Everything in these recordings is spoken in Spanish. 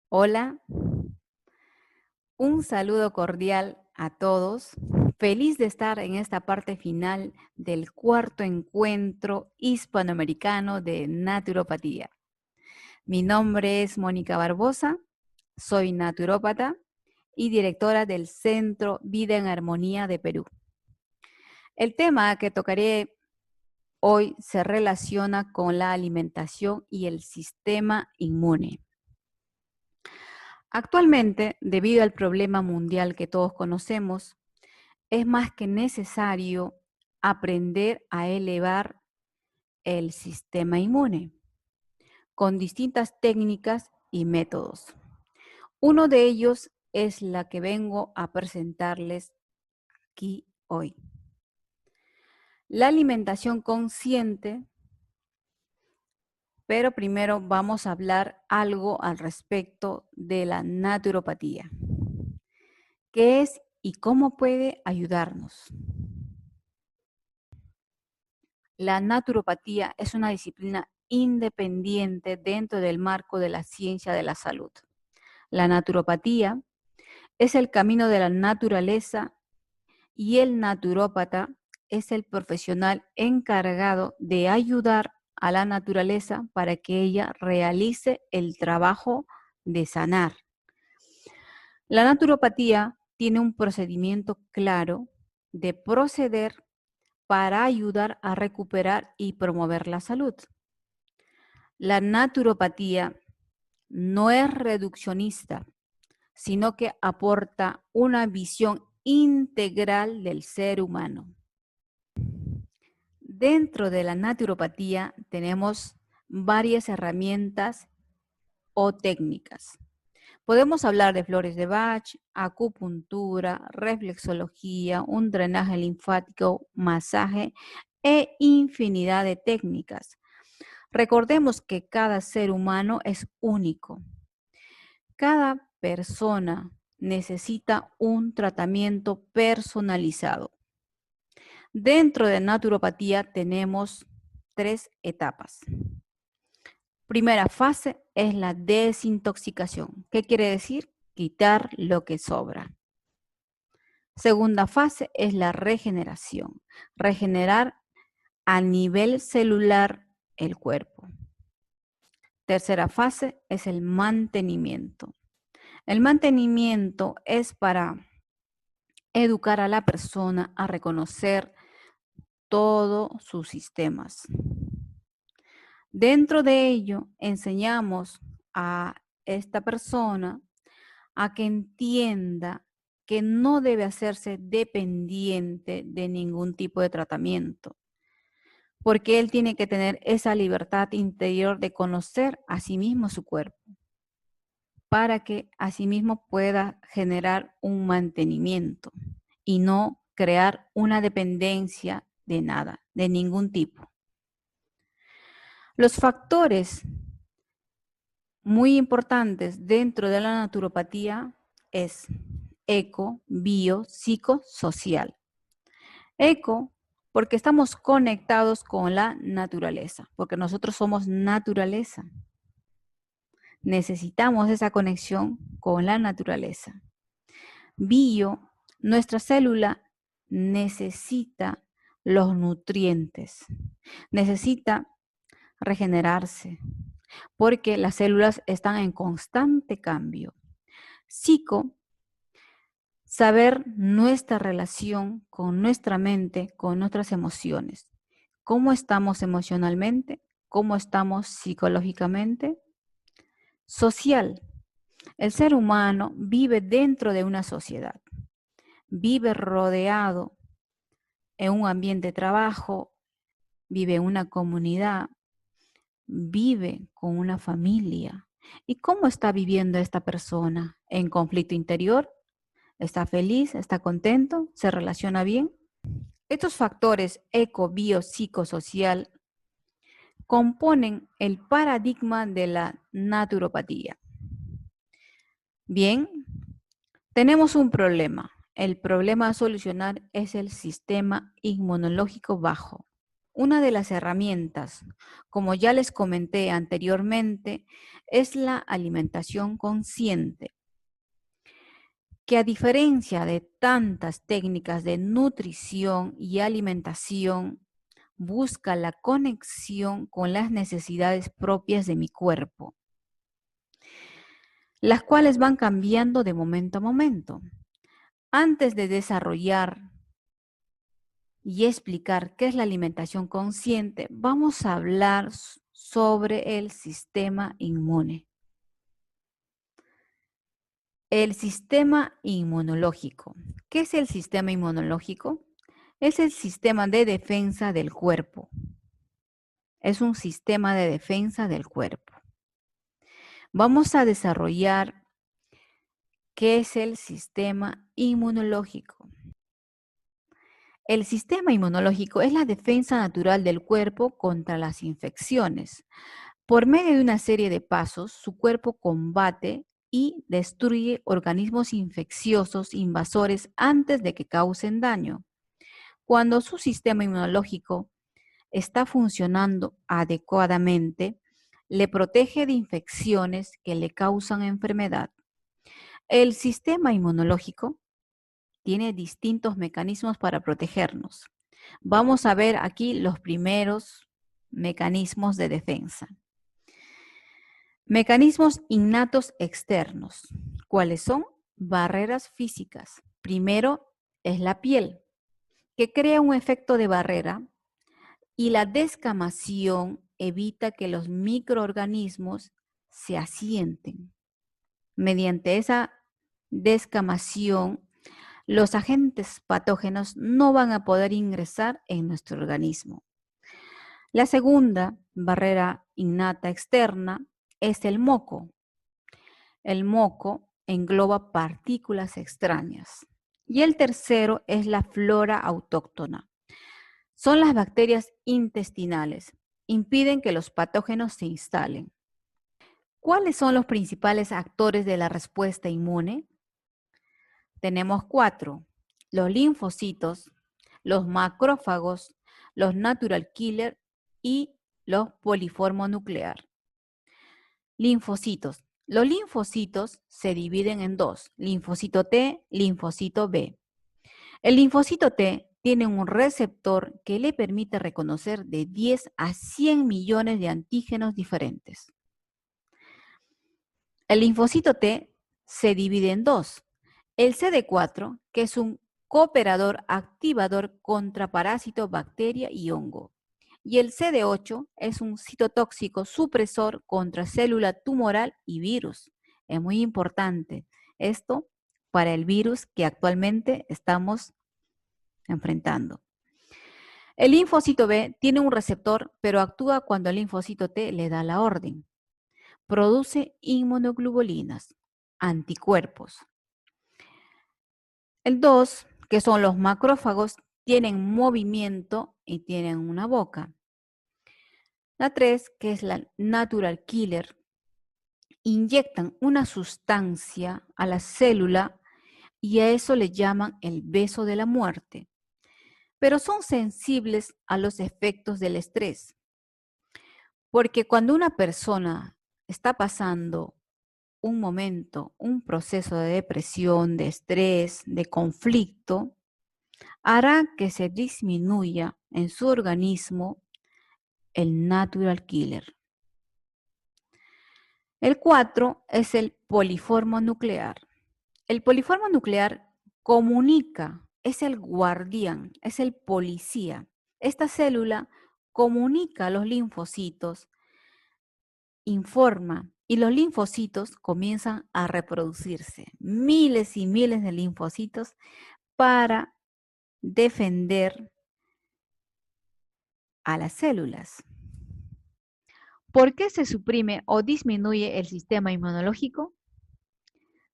Hola, un saludo cordial a todos. Feliz de estar en esta parte final del cuarto encuentro hispanoamericano de naturopatía. Mi nombre es Mónica Barbosa, soy naturópata y directora del Centro Vida en Armonía de Perú. El tema que tocaré hoy se relaciona con la alimentación y el sistema inmune. Actualmente, debido al problema mundial que todos conocemos, es más que necesario aprender a elevar el sistema inmune con distintas técnicas y métodos. Uno de ellos es la que vengo a presentarles aquí hoy. La alimentación consciente, pero primero vamos a hablar algo al respecto de la naturopatía. ¿Qué es y cómo puede ayudarnos? La naturopatía es una disciplina independiente dentro del marco de la ciencia de la salud. La naturopatía es el camino de la naturaleza y el naturópata es el profesional encargado de ayudar a la naturaleza para que ella realice el trabajo de sanar. La naturopatía tiene un procedimiento claro de proceder para ayudar a recuperar y promover la salud. La naturopatía no es reduccionista, sino que aporta una visión integral del ser humano. Dentro de la naturopatía tenemos varias herramientas o técnicas. Podemos hablar de flores de Bach, acupuntura, reflexología, un drenaje linfático, masaje e infinidad de técnicas. Recordemos que cada ser humano es único. Cada persona necesita un tratamiento personalizado. Dentro de naturopatía tenemos 3 etapas. Primera fase es la desintoxicación. ¿Qué quiere decir? Quitar lo que sobra. Segunda fase es la regeneración. Regenerar a nivel celular el cuerpo. Tercera fase es el mantenimiento. El mantenimiento es para educar a la persona a reconocer todos sus sistemas. Dentro de ello, enseñamos a esta persona a que entienda que no debe hacerse dependiente de ningún tipo de tratamiento, porque él tiene que tener esa libertad interior de conocer a sí mismo su cuerpo, para que a sí mismo pueda generar un mantenimiento y no crear una dependencia de nada, de ningún tipo. Los factores muy importantes dentro de la naturopatía es eco, bio, psicosocial. Eco, porque estamos conectados con la naturaleza, porque nosotros somos naturaleza. Necesitamos esa conexión con la naturaleza. Bio, nuestra célula necesita los nutrientes, necesita regenerarse, porque las células están en constante cambio. Psico, saber nuestra relación con nuestra mente, con nuestras emociones. ¿Cómo estamos emocionalmente? ¿Cómo estamos psicológicamente? Social. El ser humano vive dentro de una sociedad, vive rodeado en un ambiente de trabajo, vive en una comunidad, vive con una familia. ¿Y cómo está viviendo esta persona? ¿En conflicto interior? ¿Está feliz? ¿Está contento? ¿Se relaciona bien? Estos factores eco, bio, psicosocial componen el paradigma de la naturopatía. Bien, tenemos un problema. El problema a solucionar es el sistema inmunológico bajo. una de las herramientas, como ya les comenté anteriormente, es la alimentación consciente, que a diferencia de tantas técnicas de nutrición y alimentación, busca la conexión con las necesidades propias de mi cuerpo, las cuales van cambiando de momento a momento. Antes de desarrollar y explicar qué es la alimentación consciente, vamos a hablar sobre el sistema inmune. El sistema inmunológico. ¿Qué es el sistema inmunológico? Es el sistema de defensa del cuerpo. Es un sistema de defensa del cuerpo. Vamos a desarrollar qué es el sistema inmunológico. El sistema inmunológico es la defensa natural del cuerpo contra las infecciones. Por medio de una serie de pasos, su cuerpo combate y destruye organismos infecciosos invasores antes de que causen daño. Cuando su sistema inmunológico está funcionando adecuadamente, le protege de infecciones que le causan enfermedad. El sistema inmunológico tiene distintos mecanismos para protegernos. Vamos a ver aquí los primeros mecanismos de defensa. Mecanismos innatos externos. ¿Cuáles son? Barreras físicas. Primero es la piel, que crea un efecto de barrera, y la descamación evita que los microorganismos se asienten. Mediante esa descamación, los agentes patógenos no van a poder ingresar en nuestro organismo. La segunda barrera innata externa es el moco. El moco engloba partículas extrañas. Y el tercero es la flora autóctona. Son las bacterias intestinales. Impiden que los patógenos se instalen. ¿Cuáles son los principales actores de la respuesta inmune? Tenemos 4. Los linfocitos, los macrófagos, los natural killer y los poliformo nuclear. Linfocitos. Los linfocitos se dividen en dos, linfocito T, linfocito B. El linfocito T tiene un receptor que le permite reconocer de 10 a 100 millones de antígenos diferentes. El linfocito T se divide en dos. El CD4, que es un cooperador activador contra parásito, bacteria y hongo. Y el CD8 es un citotóxico supresor contra célula tumoral y virus. Es muy importante esto para el virus que actualmente estamos enfrentando. El linfocito B tiene un receptor, pero actúa cuando el linfocito T le da la orden. Produce inmunoglobulinas, anticuerpos. El 2, que son los macrófagos, tienen movimiento y tienen una boca. La 3, que es la natural killer, inyectan una sustancia a la célula y a eso le llaman el beso de la muerte. Pero son sensibles a los efectos del estrés. Porque cuando una persona está pasando un momento, un proceso de depresión, de estrés, de conflicto, hará que se disminuya en su organismo el natural killer. El 4 es el poliformo nuclear. El poliformo nuclear comunica, es el guardián, es el policía. Esta célula comunica a los linfocitos, informa, y los linfocitos comienzan a reproducirse. Miles y miles de linfocitos para defender a las células. ¿Por qué se suprime o disminuye el sistema inmunológico?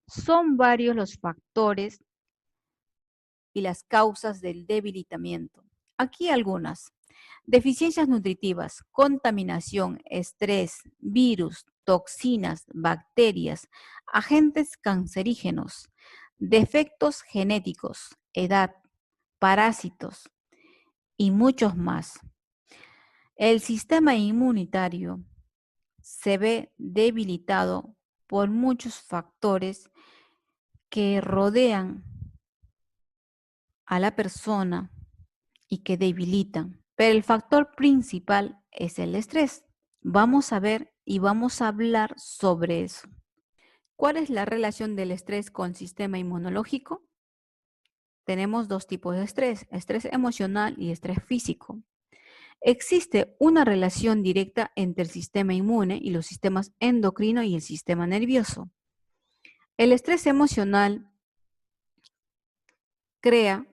Son varios los factores y las causas del debilitamiento. Aquí algunas. Deficiencias nutritivas, contaminación, estrés, virus, toxinas, bacterias, agentes cancerígenos, defectos genéticos, edad, parásitos y muchos más. El sistema inmunitario se ve debilitado por muchos factores que rodean a la persona y que debilitan. Pero el factor principal es el estrés. Vamos a ver y vamos a hablar sobre eso. ¿Cuál es la relación del estrés con el sistema inmunológico? Tenemos dos tipos de estrés emocional y estrés físico. Existe una relación directa entre el sistema inmune y los sistemas endocrino y el sistema nervioso. El estrés emocional crea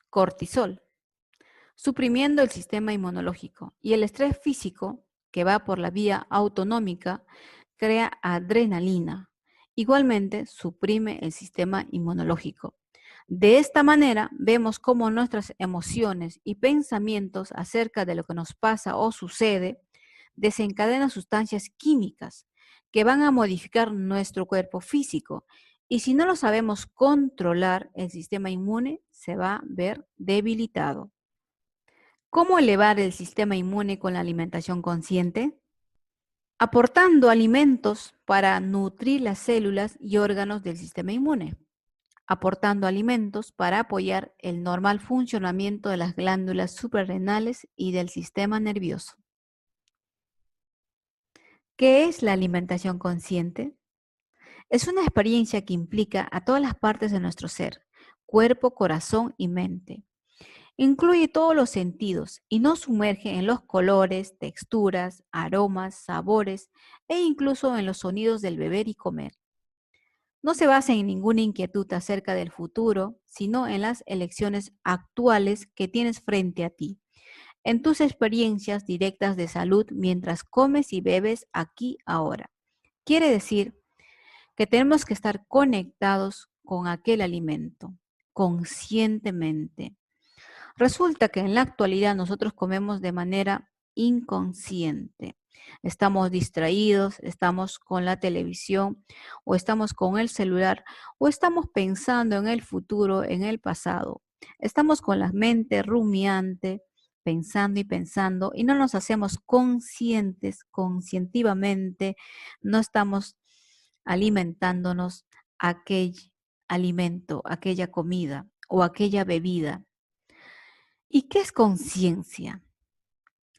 cortisol, suprimiendo el sistema inmunológico, y el estrés físico, que va por la vía autonómica, crea adrenalina. Igualmente, suprime el sistema inmunológico. De esta manera, vemos cómo nuestras emociones y pensamientos acerca de lo que nos pasa o sucede desencadenan sustancias químicas que van a modificar nuestro cuerpo físico. Y si no lo sabemos controlar, el sistema inmune se va a ver debilitado. ¿Cómo elevar el sistema inmune con la alimentación consciente? Aportando alimentos para nutrir las células y órganos del sistema inmune. Aportando alimentos para apoyar el normal funcionamiento de las glándulas suprarrenales y del sistema nervioso. ¿Qué es la alimentación consciente? Es una experiencia que implica a todas las partes de nuestro ser, cuerpo, corazón y mente. Incluye todos los sentidos y nos sumerge en los colores, texturas, aromas, sabores e incluso en los sonidos del beber y comer. No se basa en ninguna inquietud acerca del futuro, sino en las elecciones actuales que tienes frente a ti, en tus experiencias directas de salud mientras comes y bebes aquí ahora. Quiere decir que tenemos que estar conectados con aquel alimento, conscientemente. Resulta que en la actualidad nosotros comemos de manera inconsciente. Estamos distraídos, estamos con la televisión o estamos con el celular o estamos pensando en el futuro, en el pasado. Estamos con la mente rumiante, pensando y no nos hacemos conscientes, conscientivamente, no estamos alimentándonos aquel alimento, aquella comida o aquella bebida. ¿Y qué es conciencia?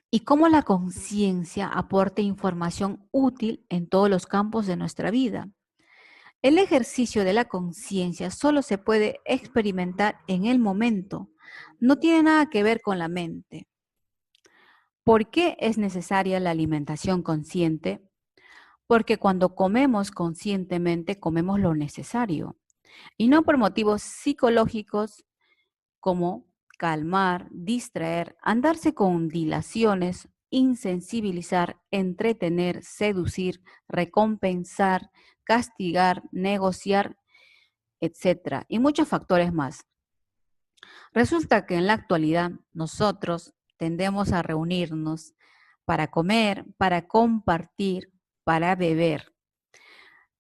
Y cómo la conciencia aporta información útil en todos los campos de nuestra vida. El ejercicio de la conciencia solo se puede experimentar en el momento. No tiene nada que ver con la mente. ¿Por qué es necesaria la alimentación consciente? Porque cuando comemos conscientemente, comemos lo necesario. Y no por motivos psicológicos como calmar, distraer, andarse con dilaciones, insensibilizar, entretener, seducir, recompensar, castigar, negociar, etcétera, y muchos factores más. Resulta que en la actualidad nosotros tendemos a reunirnos para comer, para compartir, para beber,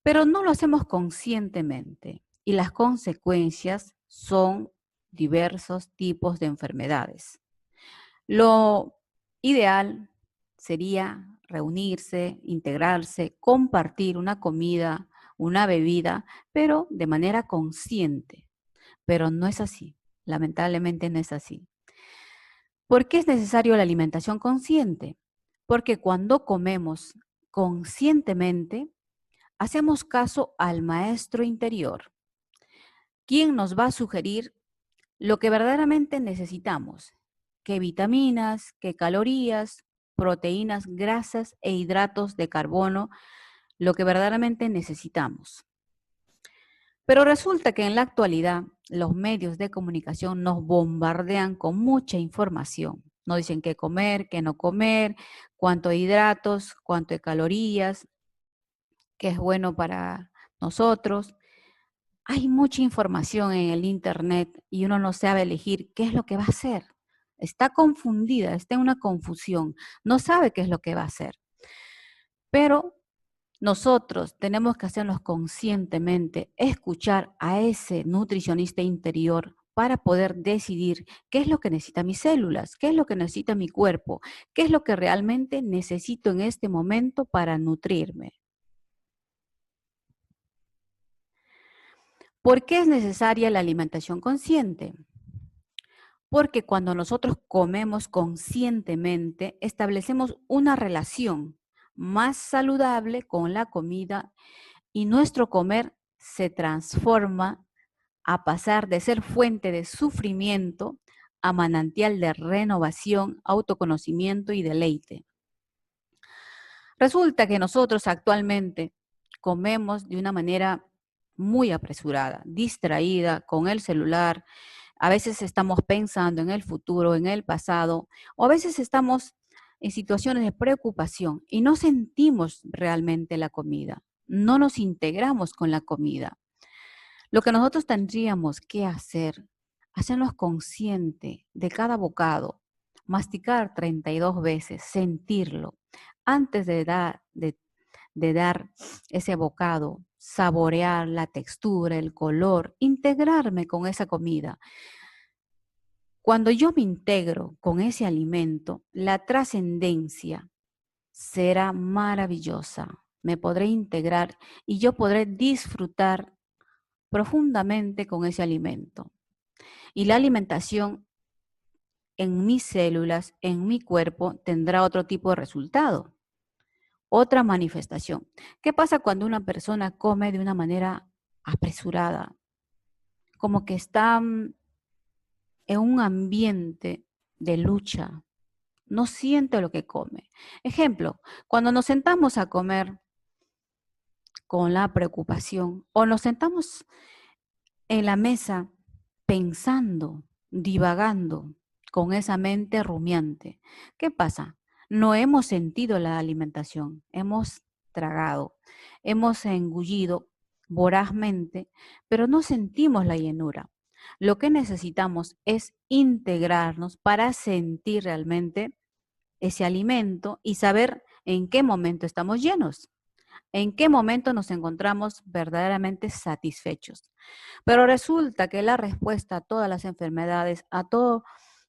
pero no lo hacemos conscientemente y las consecuencias son diversos tipos de enfermedades. Lo ideal sería reunirse, integrarse, compartir una comida, una bebida, pero de manera consciente. Pero no es así, lamentablemente no es así. ¿Por qué es necesario la alimentación consciente? Porque cuando comemos conscientemente, hacemos caso al maestro interior, quien nos va a sugerir lo que verdaderamente necesitamos, qué vitaminas, qué calorías, proteínas, grasas e hidratos de carbono, lo que verdaderamente necesitamos. Pero resulta que en la actualidad los medios de comunicación nos bombardean con mucha información. Nos dicen qué comer, qué no comer, cuánto de hidratos, cuánto de calorías, qué es bueno para nosotros. Hay mucha información en el internet y uno no sabe elegir qué es lo que va a hacer. Está confundida, está en una confusión, no sabe qué es lo que va a hacer. Pero nosotros tenemos que hacernos conscientemente, escuchar a ese nutricionista interior para poder decidir qué es lo que necesitan mis células, qué es lo que necesita mi cuerpo, qué es lo que realmente necesito en este momento para nutrirme. ¿Por qué es necesaria la alimentación consciente? Porque cuando nosotros comemos conscientemente, establecemos una relación más saludable con la comida y nuestro comer se transforma a pasar de ser fuente de sufrimiento a manantial de renovación, autoconocimiento y deleite. Resulta que nosotros actualmente comemos de una manera muy apresurada, distraída, con el celular. A veces estamos pensando en el futuro, en el pasado, o a veces estamos en situaciones de preocupación y no sentimos realmente la comida, no nos integramos con la comida. Lo que nosotros tendríamos que hacer, hacernos consciente de cada bocado, masticar 32 veces, sentirlo, antes de dar ese bocado, saborear la textura, el color, integrarme con esa comida. Cuando yo me integro con ese alimento, la trascendencia será maravillosa. Me podré integrar y yo podré disfrutar profundamente con ese alimento. Y la alimentación en mis células, en mi cuerpo, tendrá otro tipo de resultado, otra manifestación. ¿Qué pasa cuando una persona come de una manera apresurada? Como que está en un ambiente de lucha, no siente lo que come. Ejemplo, cuando nos sentamos a comer con la preocupación o nos sentamos en la mesa pensando, divagando con esa mente rumiante. ¿Qué pasa? No hemos sentido la alimentación, hemos tragado, hemos engullido vorazmente, pero no sentimos la llenura. Lo que necesitamos es integrarnos para sentir realmente ese alimento y saber en qué momento estamos llenos, en qué momento nos encontramos verdaderamente satisfechos. Pero resulta que la respuesta a todas las enfermedades, a todo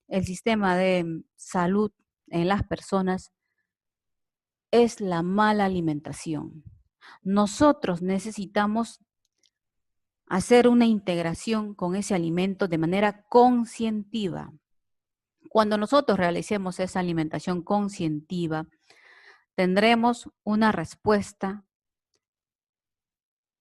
el sistema de salud en las personas, es la mala alimentación. Nosotros necesitamos hacer una integración con ese alimento de manera conscientiva. Cuando nosotros realicemos esa alimentación conscientiva, tendremos una respuesta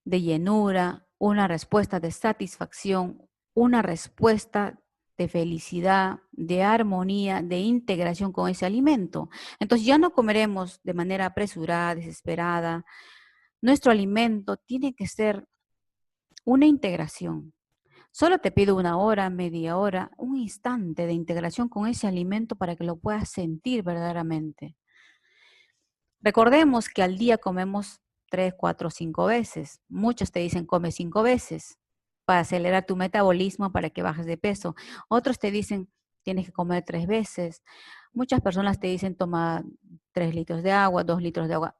de llenura, una respuesta de satisfacción, una respuesta de felicidad, de armonía, de integración con ese alimento. Entonces ya no comeremos de manera apresurada, desesperada. Nuestro alimento tiene que ser una integración. Solo te pido una hora, media hora, un instante de integración con ese alimento para que lo puedas sentir verdaderamente. Recordemos que al día comemos 3, 4, 5 veces. Muchos te dicen come 5 veces para acelerar tu metabolismo, para que bajes de peso. Otros te dicen tienes que comer 3 veces. Muchas personas te dicen toma 3 litros de agua, 2 litros de agua.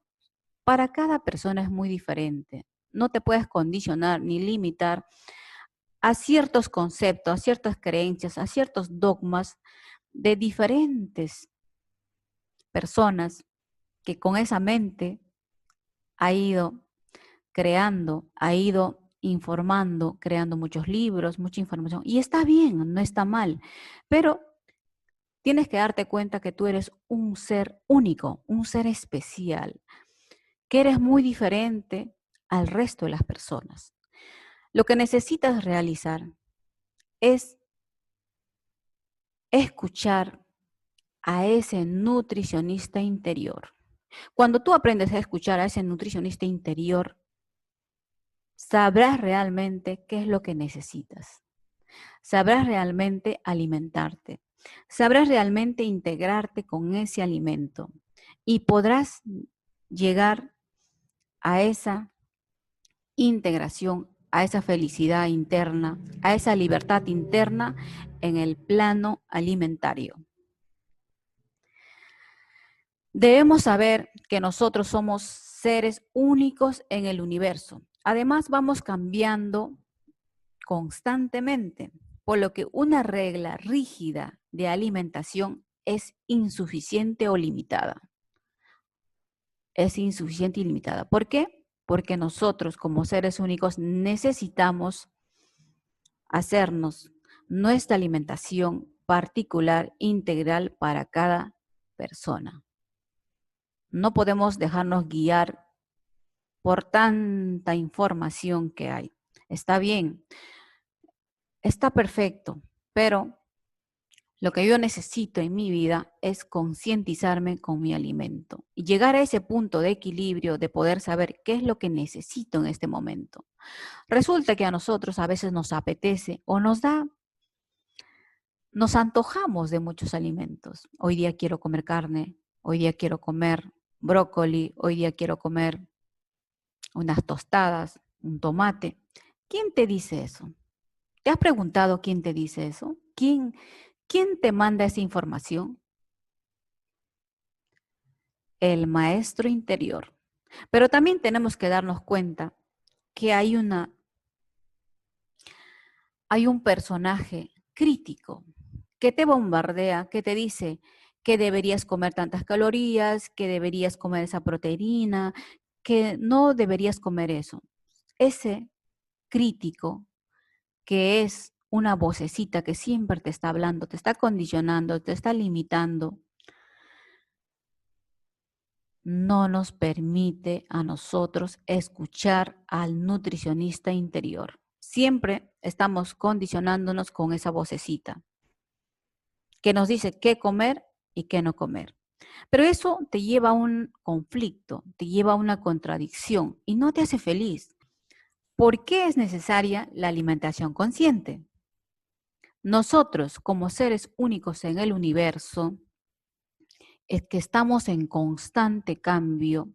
Para cada persona es muy diferente. No te puedes condicionar ni limitar a ciertos conceptos, a ciertas creencias, a ciertos dogmas de diferentes personas que con esa mente ha ido creando, ha ido informando, creando muchos libros, mucha información. Y está bien, no está mal, pero tienes que darte cuenta que tú eres un ser único, un ser especial, que eres muy diferente al resto de las personas. Lo que necesitas realizar es escuchar a ese nutricionista interior. Cuando tú aprendes a escuchar a ese nutricionista interior, sabrás realmente qué es lo que necesitas. Sabrás realmente alimentarte. Sabrás realmente integrarte con ese alimento. Y podrás llegar a esa integración, a esa felicidad interna, a esa libertad interna en el plano alimentario. Debemos saber que nosotros somos seres únicos en el universo. Además, vamos cambiando constantemente. por lo que una regla rígida de alimentación es insuficiente o limitada. Es insuficiente y limitada. ¿Por qué? Porque nosotros como seres únicos necesitamos hacernos nuestra alimentación particular, integral para cada persona. No podemos dejarnos guiar por tanta información que hay. Está bien, está perfecto, pero lo que yo necesito en mi vida es concientizarme con mi alimento y llegar a ese punto de equilibrio de poder saber qué es lo que necesito en este momento. Resulta que a nosotros a veces nos apetece o nos antojamos de muchos alimentos. Hoy día quiero comer carne, hoy día quiero comer brócoli, hoy día quiero comer unas tostadas, un tomate. ¿Quién te dice eso? ¿Te has preguntado quién te dice eso? ¿Quién te manda esa información? El maestro interior. Pero también tenemos que darnos cuenta que hay un personaje crítico que te bombardea, que te dice que deberías comer tantas calorías, que deberías comer esa proteína, que no deberías comer eso. Ese crítico, que es una vocecita que siempre te está hablando, te está condicionando, te está limitando, no nos permite a nosotros escuchar al nutricionista interior. Siempre estamos condicionándonos con esa vocecita que nos dice qué comer y qué no comer. Pero eso te lleva a un conflicto, te lleva a una contradicción y no te hace feliz. ¿Por qué es necesaria la alimentación consciente? Nosotros, como seres únicos en el universo, es que estamos en constante cambio.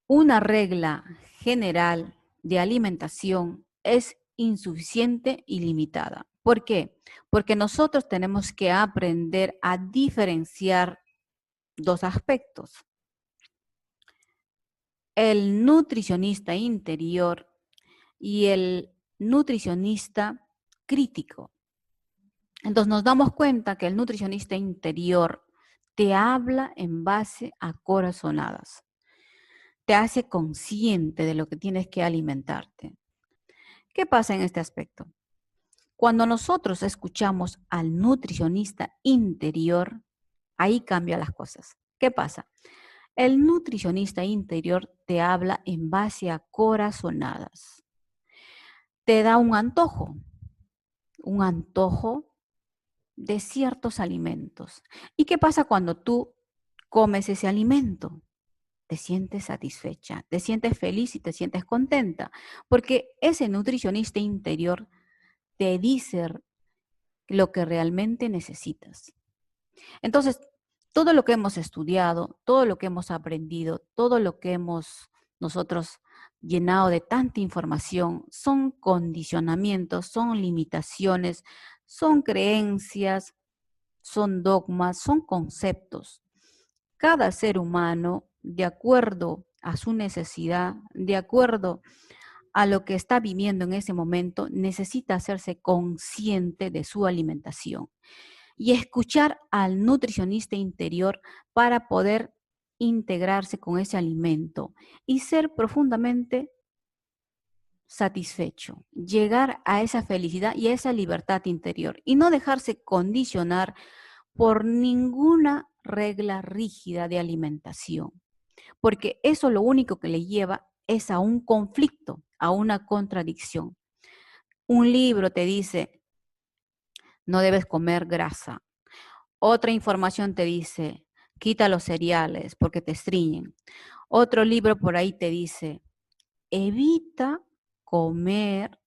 Una regla general de alimentación es insuficiente y limitada. ¿Por qué? Porque nosotros tenemos que aprender a diferenciar dos aspectos. El nutricionista interior y el nutricionista crítico. Entonces nos damos cuenta que el nutricionista interior te habla en base a corazonadas. Te hace consciente de lo que tienes que alimentarte. ¿Qué pasa en este aspecto? Cuando nosotros escuchamos al nutricionista interior, ahí cambian las cosas. ¿Qué pasa? El nutricionista interior te habla en base a corazonadas. Te da un antojo de ciertos alimentos. ¿Y qué pasa cuando tú comes ese alimento? Te sientes satisfecha, te sientes feliz y te sientes contenta, porque ese nutricionista interior te dice lo que realmente necesitas. Entonces, todo lo que hemos estudiado, todo lo que hemos aprendido, todo lo que hemos nosotros llenado de tanta información, son condicionamientos, son limitaciones, son creencias, son dogmas, son conceptos. Cada ser humano, de acuerdo a su necesidad, de acuerdo a lo que está viviendo en ese momento, necesita hacerse consciente de su alimentación y escuchar al nutricionista interior para poder integrarse con ese alimento y ser profundamente satisfecho, llegar a esa felicidad y a esa libertad interior y no dejarse condicionar por ninguna regla rígida de alimentación, porque eso lo único que le lleva es a un conflicto, a una contradicción. Un libro te dice, no debes comer grasa. Otra información te dice, quita los cereales porque te estreñen. Otro libro por ahí te dice, evita comer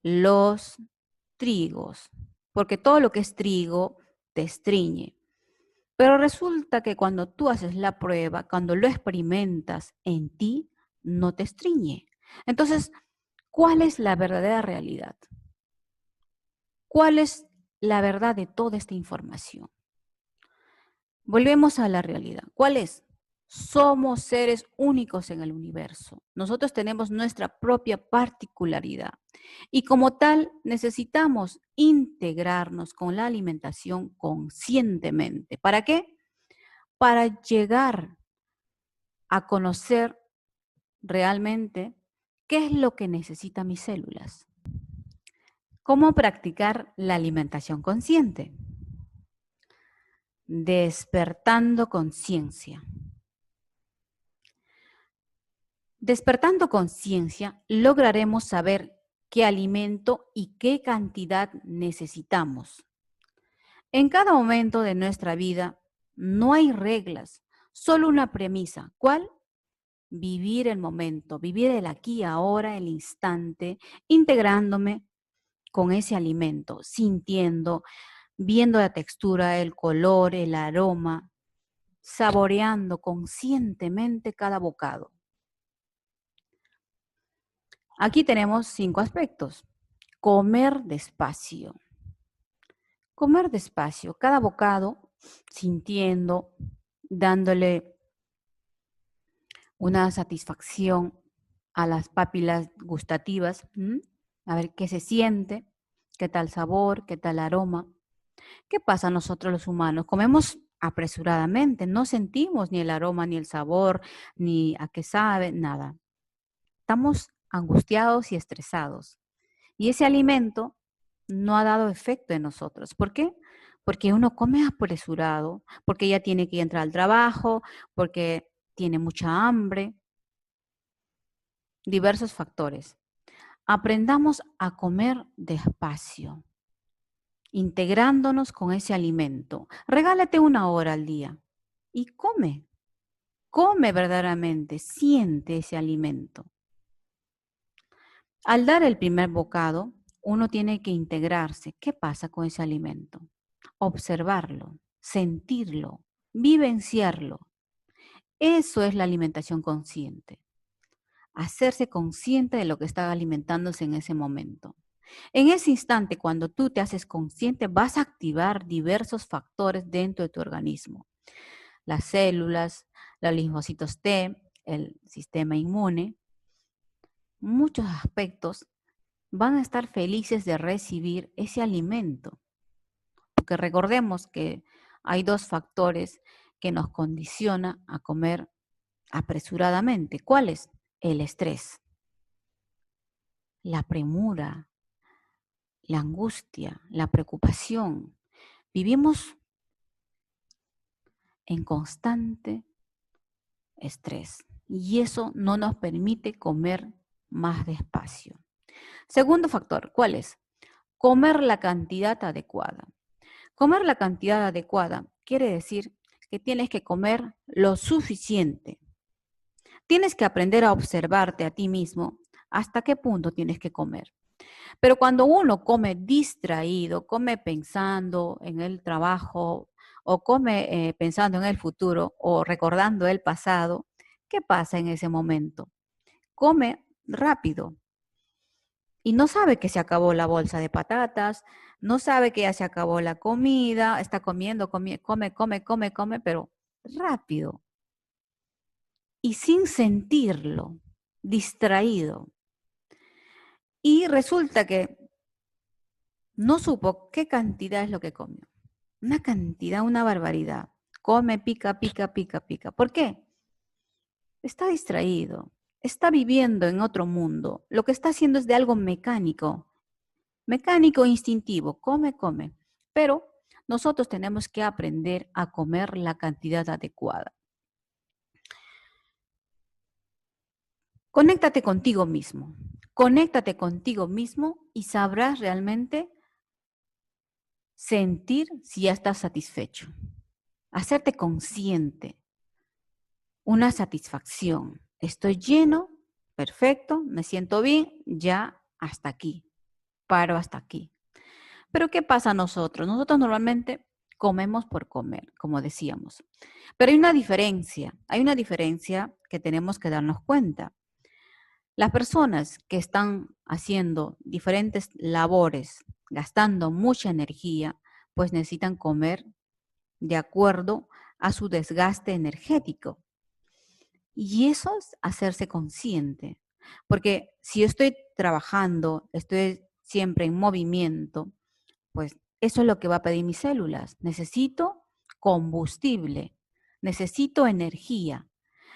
los trigos, porque todo lo que es trigo te estreñe. Pero resulta que cuando tú haces la prueba, cuando lo experimentas en ti, no te estreñe. Entonces, ¿cuál es la verdadera realidad? ¿Cuál es la verdad de toda esta información? Volvemos a la realidad. ¿Cuál es? Somos seres únicos en el universo. Nosotros tenemos nuestra propia particularidad y como tal necesitamos integrarnos con la alimentación conscientemente. ¿Para qué? Para llegar a conocer realmente qué es lo que necesitan mis células. ¿Cómo practicar la alimentación consciente? Despertando conciencia. Despertando conciencia, lograremos saber qué alimento y qué cantidad necesitamos. En cada momento de nuestra vida no hay reglas, solo una premisa. ¿Cuál? Vivir el momento, vivir el aquí, ahora, el instante, integrándome con ese alimento, sintiendo, viendo la textura, el color, el aroma, saboreando conscientemente cada bocado. Aquí tenemos 5 aspectos. Comer despacio. Comer despacio, cada bocado, sintiendo, dándole una satisfacción a las papilas gustativas. A ver qué se siente, qué tal sabor, qué tal aroma. ¿Qué pasa a nosotros los humanos? Comemos apresuradamente, no sentimos ni el aroma, ni el sabor, ni a qué sabe, nada. Estamos angustiados y estresados. Y ese alimento no ha dado efecto en nosotros. ¿Por qué? Porque uno come apresurado, porque ya tiene que entrar al trabajo, porque tiene mucha hambre, diversos factores. Aprendamos a comer despacio, integrándonos con ese alimento. Regálate 1 hora al día y come verdaderamente, siente ese alimento. Al dar el primer bocado, uno tiene que integrarse. ¿Qué pasa con ese alimento? Observarlo, sentirlo, vivenciarlo. Eso es la alimentación consciente. Hacerse consciente de lo que está alimentándose en ese momento. En ese instante, cuando tú te haces consciente, vas a activar diversos factores dentro de tu organismo. Las células, los linfocitos T, el sistema inmune, muchos aspectos van a estar felices de recibir ese alimento. Porque recordemos que hay 2 factores que nos condicionan a comer apresuradamente. ¿Cuáles? El estrés, la premura, la angustia, la preocupación. Vivimos en constante estrés y eso no nos permite comer más despacio. Segundo factor, ¿cuál es? Comer la cantidad adecuada. Comer la cantidad adecuada quiere decir que tienes que comer lo suficiente. Tienes que aprender a observarte a ti mismo hasta qué punto tienes que comer. Pero cuando uno come distraído, come pensando en el trabajo o come pensando en el futuro o recordando el pasado, ¿qué pasa en ese momento? Come rápido y no sabe que se acabó la bolsa de patatas, no sabe que ya se acabó la comida, está comiendo, come, pero rápido y sin sentirlo, distraído. Y resulta que no supo qué cantidad es lo que comió. Una cantidad, una barbaridad. Come, pica. ¿Por qué? Está distraído, está viviendo en otro mundo. Lo que está haciendo es de algo mecánico, instintivo. Come. Pero nosotros tenemos que aprender a comer la cantidad adecuada. Conéctate contigo mismo. Conéctate contigo mismo y sabrás realmente sentir si ya estás satisfecho. Hacerte consciente. Una satisfacción. Estoy lleno, perfecto, me siento bien, ya hasta aquí. Paro hasta aquí. Pero ¿qué pasa a nosotros? Nosotros normalmente comemos por comer, como decíamos. Pero hay una diferencia que tenemos que darnos cuenta. Las personas que están haciendo diferentes labores, gastando mucha energía, pues necesitan comer de acuerdo a su desgaste energético. Y eso es hacerse consciente. Porque si yo estoy trabajando, estoy siempre en movimiento, pues eso es lo que va a pedir mis células. Necesito combustible, necesito energía.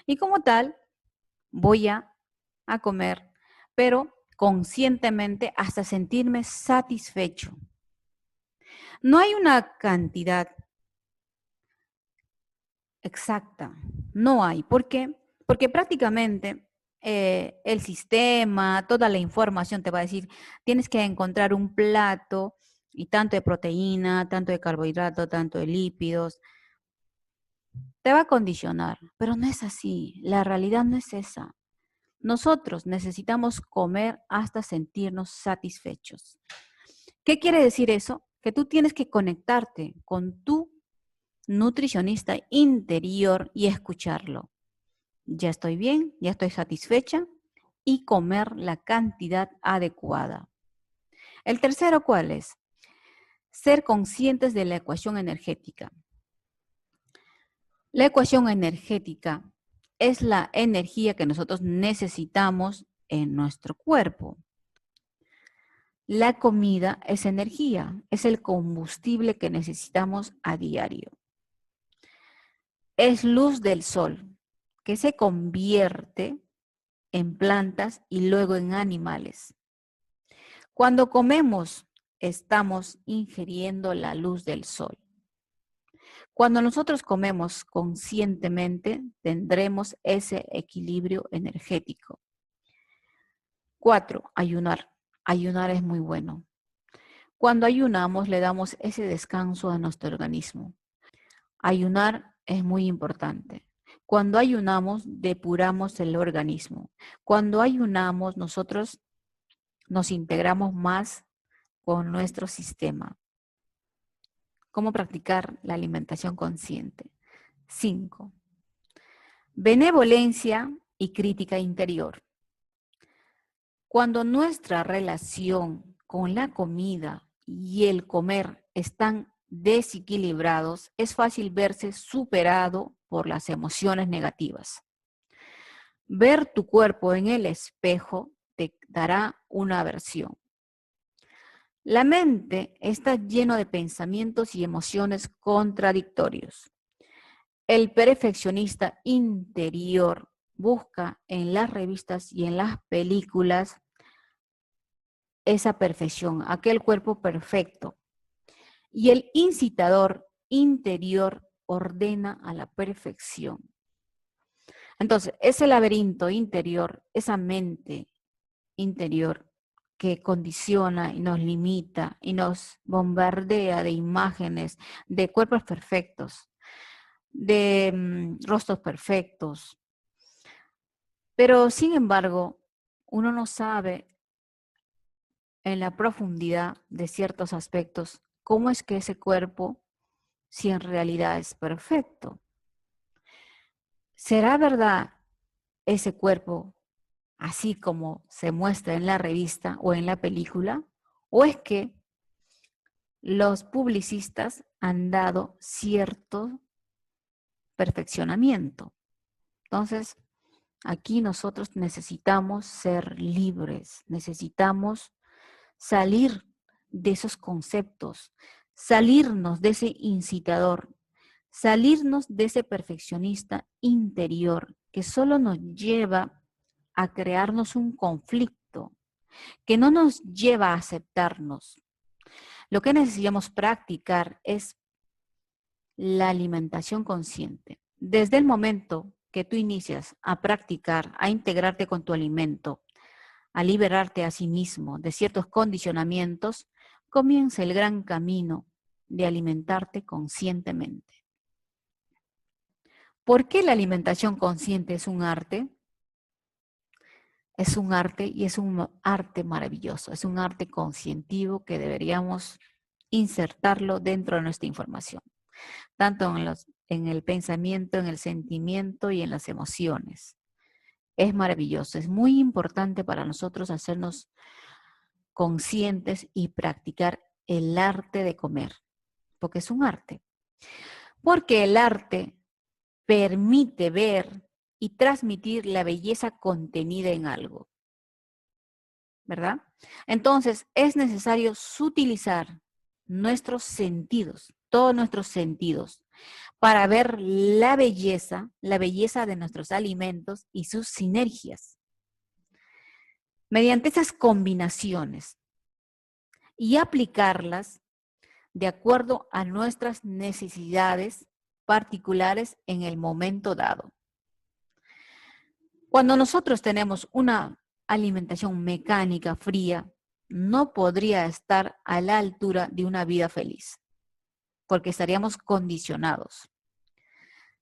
Y como tal, voy a comer, pero conscientemente hasta sentirme satisfecho. No hay una cantidad exacta, no hay. ¿Por qué? Porque prácticamente el sistema, toda la información te va a decir, tienes que encontrar un plato y tanto de proteína, tanto de carbohidrato, tanto de lípidos. Te va a condicionar, pero no es así. La realidad no es esa. Nosotros necesitamos comer hasta sentirnos satisfechos. ¿Qué quiere decir eso? Que tú tienes que conectarte con tu nutricionista interior y escucharlo. Ya estoy bien, ya estoy satisfecha y comer la cantidad adecuada. El tercero, ¿cuál es? Ser conscientes de la ecuación energética. La ecuación energética es la energía que nosotros necesitamos en nuestro cuerpo. La comida es energía, es el combustible que necesitamos a diario. Es luz del sol que se convierte en plantas y luego en animales. Cuando comemos, estamos ingiriendo la luz del sol. Cuando nosotros comemos conscientemente, tendremos ese equilibrio energético. 4, ayunar. Ayunar es muy bueno. Cuando ayunamos, le damos ese descanso a nuestro organismo. Ayunar es muy importante. Cuando ayunamos, depuramos el organismo. Cuando ayunamos, nosotros nos integramos más con nuestro sistema. ¿Cómo practicar la alimentación consciente? 5. Benevolencia y crítica interior. Cuando nuestra relación con la comida y el comer están desequilibrados, es fácil verse superado por las emociones negativas. Ver tu cuerpo en el espejo te dará una aversión. La mente está llena de pensamientos y emociones contradictorios. El perfeccionista interior busca en las revistas y en las películas esa perfección, aquel cuerpo perfecto. Y el incitador interior ordena a la perfección. Entonces, ese laberinto interior, esa mente interior que condiciona y nos limita y nos bombardea de imágenes de cuerpos perfectos, de rostros perfectos. Pero, sin embargo, uno no sabe en la profundidad de ciertos aspectos cómo es que ese cuerpo, si en realidad es perfecto. ¿Será verdad ese cuerpo así como se muestra en la revista o en la película? ¿O es que los publicistas han dado cierto perfeccionamiento? Entonces, aquí nosotros necesitamos ser libres, necesitamos salir de esos conceptos, salirnos de ese incitador, salirnos de ese perfeccionista interior que solo nos lleva a crearnos un conflicto, que no nos lleva a aceptarnos. Lo que necesitamos practicar es la alimentación consciente. Desde el momento que tú inicias a practicar, a integrarte con tu alimento, a liberarte a sí mismo de ciertos condicionamientos, comienza el gran camino de alimentarte conscientemente. ¿Por qué la alimentación consciente es un arte? Es un arte y es un arte maravilloso, es un arte conscientivo que deberíamos insertarlo dentro de nuestra información, tanto en el pensamiento, en el sentimiento y en las emociones. Es maravilloso, es muy importante para nosotros hacernos conscientes y practicar el arte de comer, porque es un arte. Porque el arte permite ver y transmitir la belleza contenida en algo, ¿verdad? Entonces, es necesario sutilizar nuestros sentidos, todos nuestros sentidos, para ver la belleza de nuestros alimentos y sus sinergias. Mediante esas combinaciones y aplicarlas de acuerdo a nuestras necesidades particulares en el momento dado. Cuando nosotros tenemos una alimentación mecánica, fría, no podría estar a la altura de una vida feliz, porque estaríamos condicionados.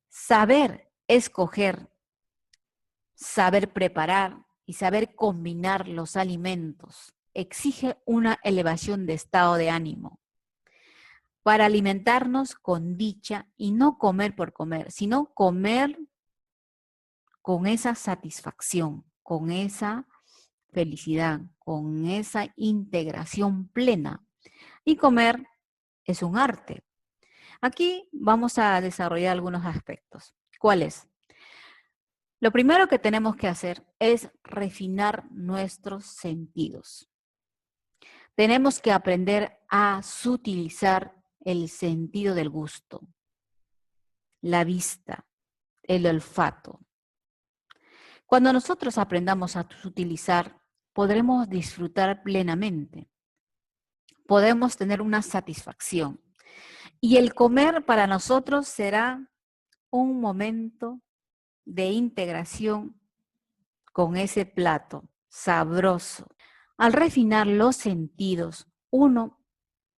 Saber escoger, saber preparar y saber combinar los alimentos exige una elevación de estado de ánimo para alimentarnos con dicha y no comer por comer, sino comer con esa satisfacción, con esa felicidad, con esa integración plena. Y comer es un arte. Aquí vamos a desarrollar algunos aspectos. ¿Cuáles? Lo primero que tenemos que hacer es refinar nuestros sentidos. Tenemos que aprender a sutilizar el sentido del gusto, la vista, el olfato. Cuando nosotros aprendamos a utilizar, podremos disfrutar plenamente. Podemos tener una satisfacción. Y el comer para nosotros será un momento de integración con ese plato sabroso. Al refinar los sentidos, uno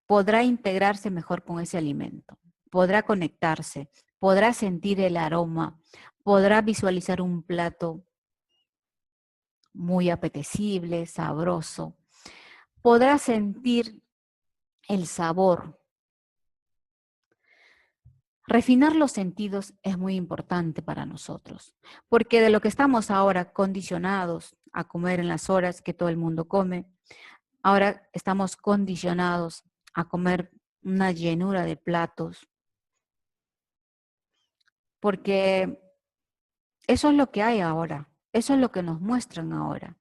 podrá integrarse mejor con ese alimento, podrá conectarse, podrá sentir el aroma, podrá visualizar un plato muy apetecible, sabroso. Podrá sentir el sabor. Refinar los sentidos es muy importante para nosotros, porque de lo que estamos ahora condicionados a comer en las horas que todo el mundo come, ahora estamos condicionados a comer una llenura de platos, porque eso es lo que hay ahora, eso es lo que nos muestran ahora.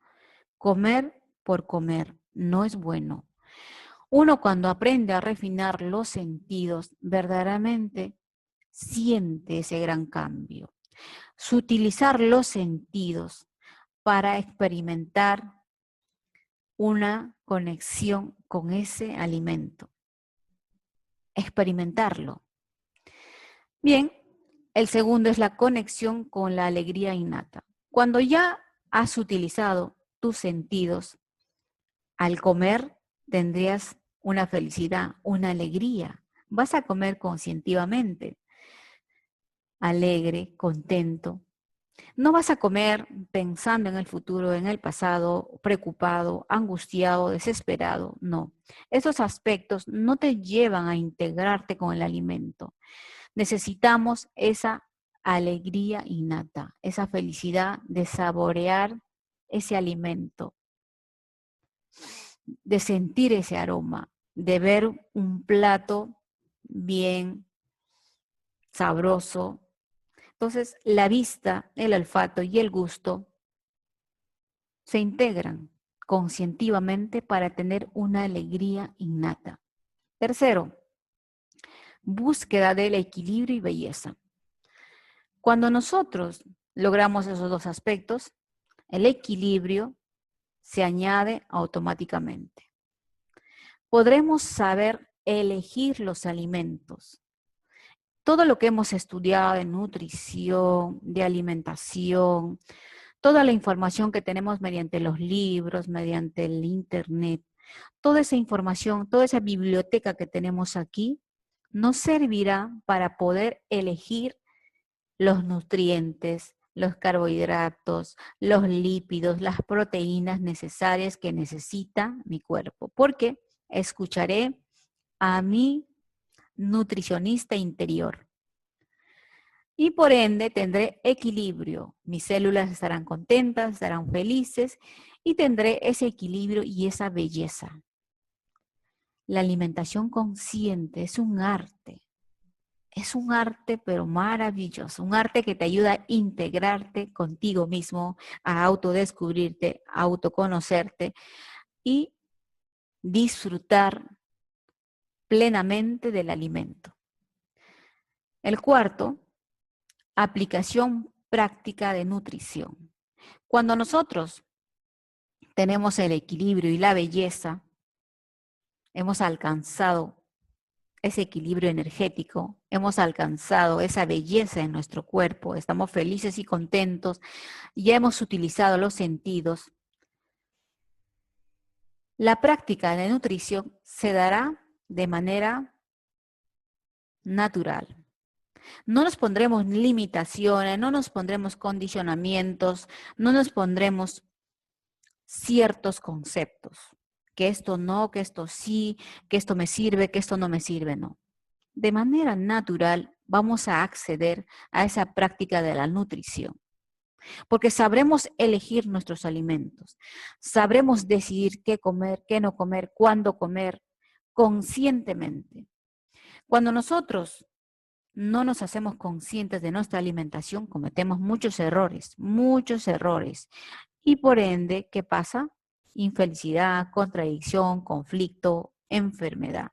Comer por comer no es bueno. Uno cuando aprende a refinar los sentidos, verdaderamente siente ese gran cambio. Sutilizar los sentidos para experimentar una conexión con ese alimento. Experimentarlo. Bien, el segundo es la conexión con la alegría innata. Cuando ya has utilizado tus sentidos, al comer tendrías una felicidad, una alegría. Vas a comer conscientivamente, alegre, contento. No vas a comer pensando en el futuro, en el pasado, preocupado, angustiado, desesperado. No. Esos aspectos no te llevan a integrarte con el alimento. Necesitamos esa alegría innata, esa felicidad de saborear ese alimento, de sentir ese aroma, de ver un plato bien sabroso. Entonces, la vista, el olfato y el gusto se integran conscientivamente para tener una alegría innata. Tercero, búsqueda del equilibrio y belleza. Cuando nosotros logramos esos dos aspectos, el equilibrio se añade automáticamente. Podremos saber elegir los alimentos. Todo lo que hemos estudiado de nutrición, de alimentación, toda la información que tenemos mediante los libros, mediante el internet, toda esa información, toda esa biblioteca que tenemos aquí, nos servirá para poder elegir los nutrientes, los carbohidratos, los lípidos, las proteínas necesarias que necesita mi cuerpo. Porque escucharé a mi nutricionista interior. Y por ende tendré equilibrio. Mis células estarán contentas, estarán felices y tendré ese equilibrio y esa belleza. La alimentación consciente es un arte. es un arte, pero maravilloso, un arte que te ayuda a integrarte contigo mismo, a autodescubrirte, a autoconocerte y disfrutar plenamente del alimento. El cuarto, aplicación práctica de nutrición. Cuando nosotros tenemos el equilibrio y la belleza, hemos alcanzado ese equilibrio energético, hemos alcanzado esa belleza en nuestro cuerpo, estamos felices y contentos, ya hemos utilizado los sentidos. La práctica de nutrición se dará de manera natural. No nos pondremos limitaciones, no nos pondremos condicionamientos, no nos pondremos ciertos conceptos, que esto no, que esto sí, que esto me sirve, que esto no me sirve, no. De manera natural vamos a acceder a esa práctica de la nutrición, porque sabremos elegir nuestros alimentos, sabremos decidir qué comer, qué no comer, cuándo comer, conscientemente. Cuando nosotros no nos hacemos conscientes de nuestra alimentación, cometemos muchos errores, y por ende, ¿qué pasa? Infelicidad, contradicción, conflicto, enfermedad.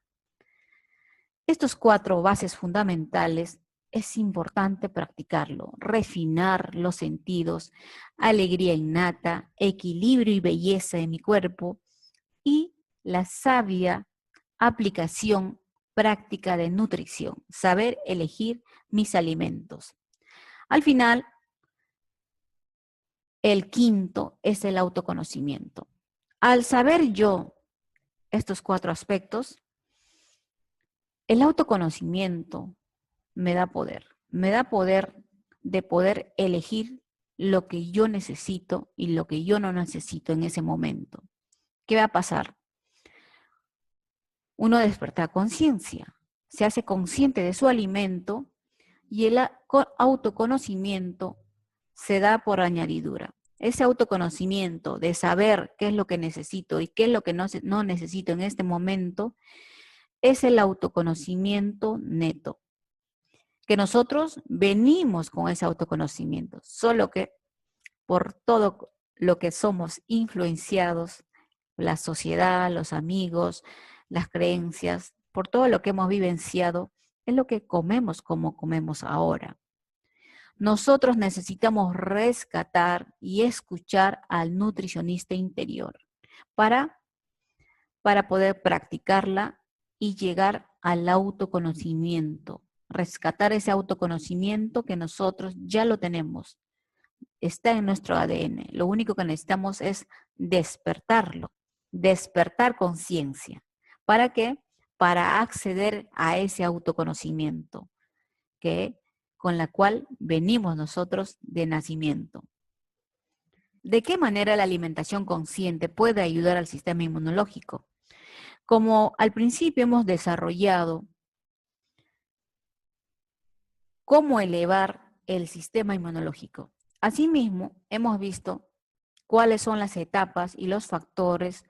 Estos 4 bases fundamentales es importante practicarlo, refinar los sentidos, alegría innata, equilibrio y belleza en mi cuerpo y la sabia aplicación práctica de nutrición, saber elegir mis alimentos. Al final, el quinto es el autoconocimiento. Al saber yo estos 4 aspectos, el autoconocimiento me da poder de poder elegir lo que yo necesito y lo que yo no necesito en ese momento. ¿Qué va a pasar? Uno desperta conciencia, se hace consciente de su alimento y el autoconocimiento se da por añadidura. Ese autoconocimiento de saber qué es lo que necesito y qué es lo que no necesito en este momento es el autoconocimiento neto. Que nosotros venimos con ese autoconocimiento, solo que por todo lo que somos influenciados, la sociedad, los amigos, las creencias, por todo lo que hemos vivenciado, es lo que comemos como comemos ahora. Nosotros necesitamos rescatar y escuchar al nutricionista interior para poder practicarla y llegar al autoconocimiento, rescatar ese autoconocimiento que nosotros ya lo tenemos, está en nuestro ADN. Lo único que necesitamos es despertarlo, despertar conciencia. ¿Para qué? Para acceder a ese autoconocimiento con la cual venimos nosotros de nacimiento. ¿De qué manera la alimentación consciente puede ayudar al sistema inmunológico? Como al principio hemos desarrollado cómo elevar el sistema inmunológico. Asimismo, hemos visto cuáles son las etapas y los factores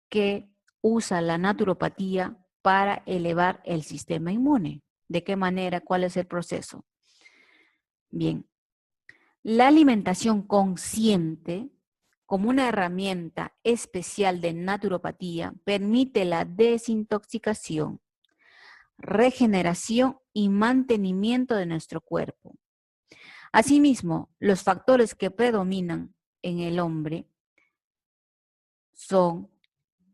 que usa la naturopatía para elevar el sistema inmune. ¿De qué manera? ¿Cuál es el proceso? Bien, la alimentación consciente, como una herramienta especial de naturopatía, permite la desintoxicación, regeneración y mantenimiento de nuestro cuerpo. Asimismo, los factores que predominan en el hombre son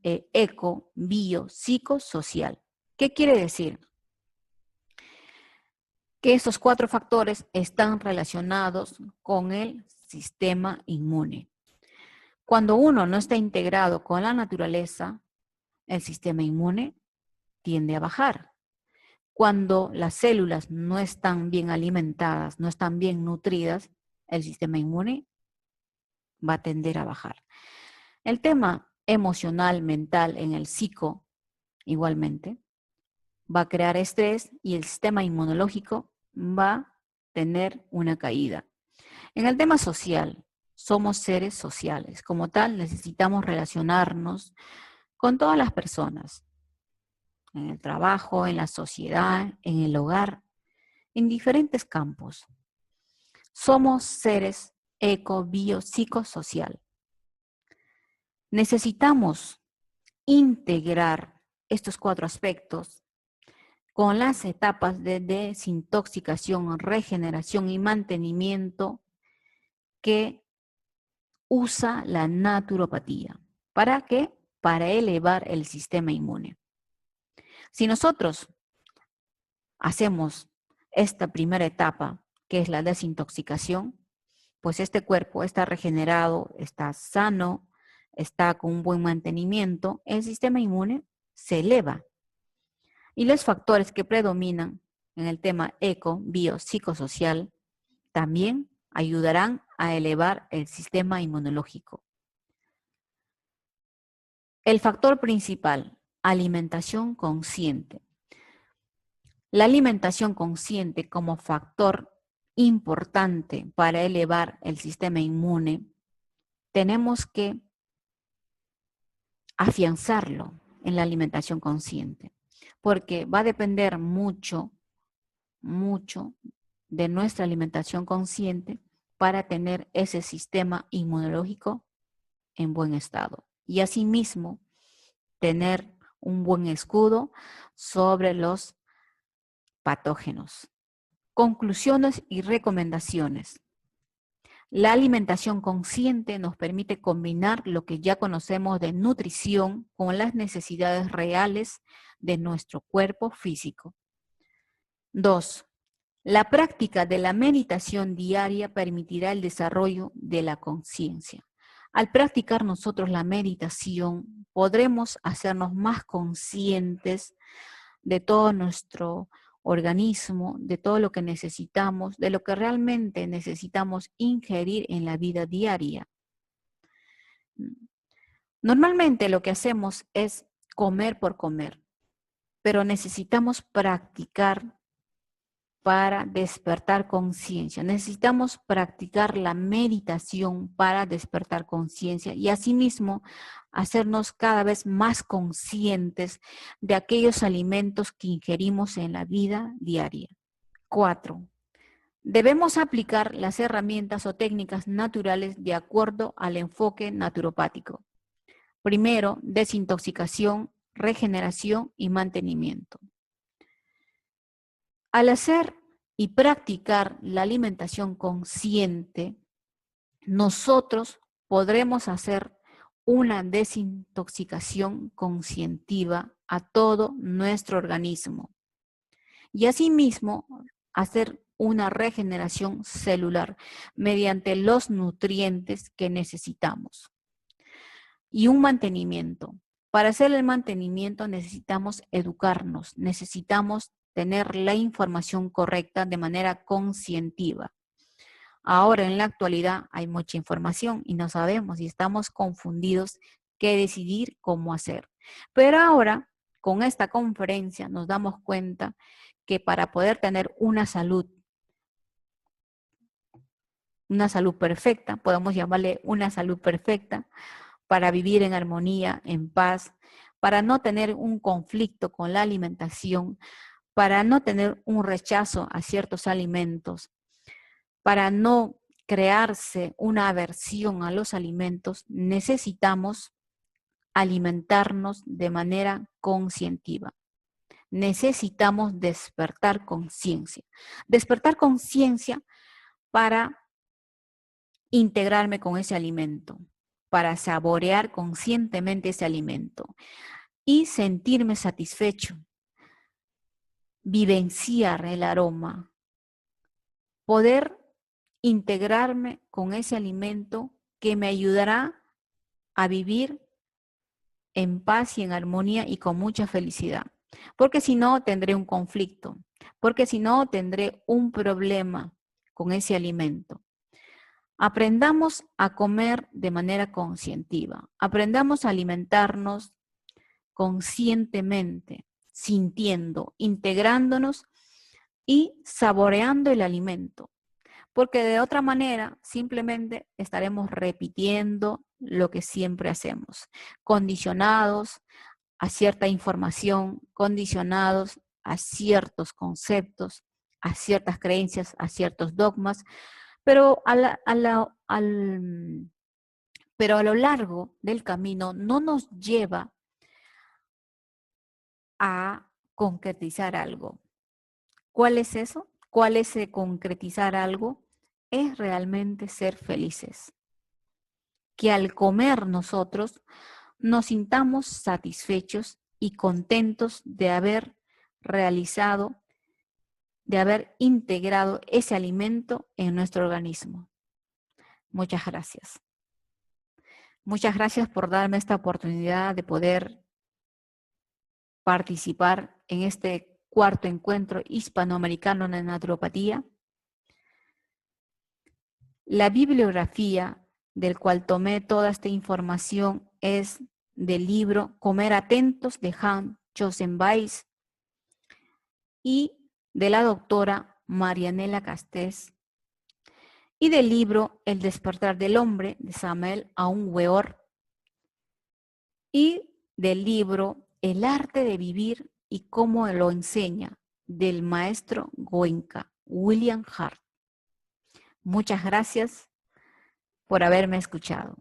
eco, bio, psicosocial. ¿Qué quiere decir? Que estos 4 factores están relacionados con el sistema inmune. Cuando uno no está integrado con la naturaleza, el sistema inmune tiende a bajar. Cuando las células no están bien alimentadas, no están bien nutridas, el sistema inmune va a tender a bajar. El tema emocional, mental, en el psico, igualmente, va a crear estrés y el sistema inmunológico va a tener una caída. En el tema social, somos seres sociales. Como tal, necesitamos relacionarnos con todas las personas, en el trabajo, en la sociedad, en el hogar. en diferentes campos. Somos seres eco-bio-psicosocial. Necesitamos integrar estos 4 aspectos con las etapas de desintoxicación, regeneración y mantenimiento que usa la naturopatía. ¿Para qué? Para elevar el sistema inmune. Si nosotros hacemos esta primera etapa, que es la desintoxicación, pues este cuerpo está regenerado, está sano, está con un buen mantenimiento, el sistema inmune se eleva. Y los factores que predominan en el tema eco, bio, psicosocial, también ayudarán a elevar el sistema inmunológico. El factor principal, alimentación consciente. La alimentación consciente como factor importante para elevar el sistema inmune, tenemos que afianzarlo en la alimentación consciente, porque va a depender mucho de nuestra alimentación consciente para tener ese sistema inmunológico en buen estado. Y asimismo, tener un buen escudo sobre los patógenos. Conclusiones y recomendaciones. La alimentación consciente nos permite combinar lo que ya conocemos de nutrición con las necesidades reales de nuestro cuerpo físico. 2. La práctica de la meditación diaria permitirá el desarrollo de la conciencia. Al practicar nosotros la meditación, podremos hacernos más conscientes de todo nuestro organismo, de todo lo que necesitamos, de lo que realmente necesitamos ingerir en la vida diaria. Normalmente lo que hacemos es comer por comer, pero necesitamos practicar para despertar conciencia. Necesitamos practicar la meditación para despertar conciencia y asimismo hacernos cada vez más conscientes de aquellos alimentos que ingerimos en la vida diaria. 4. Debemos aplicar las herramientas o técnicas naturales de acuerdo al enfoque naturopático. Primero, desintoxicación, regeneración y mantenimiento. Al hacer y practicar la alimentación consciente, nosotros podremos hacer una desintoxicación conscientiva a todo nuestro organismo y asimismo hacer una regeneración celular mediante los nutrientes que necesitamos. Y un mantenimiento. Para hacer el mantenimiento necesitamos educarnos, necesitamos tener la información correcta de manera conscientiva. Ahora en la actualidad hay mucha información y no sabemos y estamos confundidos qué decidir, cómo hacer. Pero ahora con esta conferencia nos damos cuenta que para poder tener una salud perfecta, podemos llamarle una salud perfecta, para vivir en armonía, en paz, para no tener un conflicto con la alimentación, para no tener un rechazo a ciertos alimentos, para no crearse una aversión a los alimentos, necesitamos alimentarnos de manera conscientiva. Necesitamos despertar conciencia. Despertar conciencia para integrarme con ese alimento, para saborear conscientemente ese alimento y sentirme satisfecho, vivenciar el aroma, poder integrarme con ese alimento que me ayudará a vivir en paz y en armonía y con mucha felicidad. Porque si no, tendré un conflicto, porque si no, tendré un problema con ese alimento. Aprendamos a comer de manera conscientiva, aprendamos a alimentarnos conscientemente, sintiendo, integrándonos y saboreando el alimento, porque de otra manera simplemente estaremos repitiendo lo que siempre hacemos, condicionados a cierta información, condicionados a ciertos conceptos, a ciertas creencias, a ciertos dogmas, pero pero a lo largo del camino no nos lleva a concretizar algo. ¿Cuál es eso? ¿Cuál es concretizar algo? Es realmente ser felices. Que al comer nosotros nos sintamos satisfechos y contentos de haber realizado, de haber integrado ese alimento en nuestro organismo. Muchas gracias. Muchas gracias por darme esta oportunidad de poder participar en este cuarto encuentro hispanoamericano de naturopatía. La bibliografía del cual tomé toda esta información es del libro Comer Atentos de Hans Chosenweis y de la doctora Marianela Castés, y del libro El despertar del hombre de Samuel Aun Weor, y del libro El arte de vivir y cómo lo enseña del maestro Goenka, William Hart. Muchas gracias por haberme escuchado.